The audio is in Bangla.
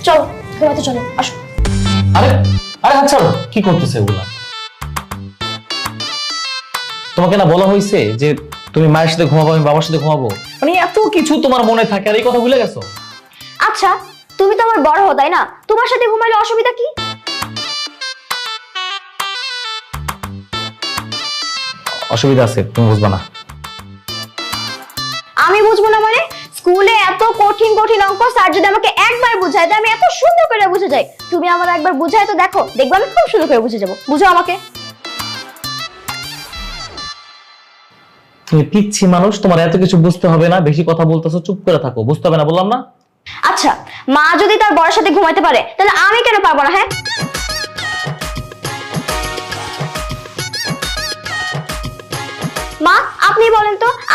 চলো ঘুমাতে চলো, আসো। আরে আরে আচ্ছা, কি করতেছে এগুলা? তোমাকে না বলা হয়েছে যে তুমি মায়ের সাথে ঘুমাবো, আমি বাবার সাথে ঘুমাবো? মানে এত কিছু তোমার মনে থাকে আর এই কথা ভুলে গেছো? আচ্ছা, তুমি তো আমার বড় হো, তাই না? তোমার সাথে ঘুমাইলে অসুবিধা কি? অসুবিধা আছে, তুমি বুঝবা না। আমি বুঝবো না মানে? স্কুলে এত কঠিন কঠিন অঙ্ক স্যার যদি আমাকে একবার বুঝায় দেয়, আমি এত সুন্দর করে বুঝে যাই। তুমি আমার একবার বুঝায় তো দেখো, দেখবে আমি খুব সুন্দর করে বুঝে যাবো। বুঝো আমাকে। তুমি পিচ্ছি মানুষ, তোমার এত কিছু বুঝতে হবে না। বেশি কথা বলতেছো, চুপ করে থাকো। বুঝতে হবে না বললাম না? আচ্ছা, মা যদি তার বড়ের সাথে ঘুমাইতে পারে, তাহলে আমি কেন পারবো না? হ্যাঁ, মা আপনি বলেন তো,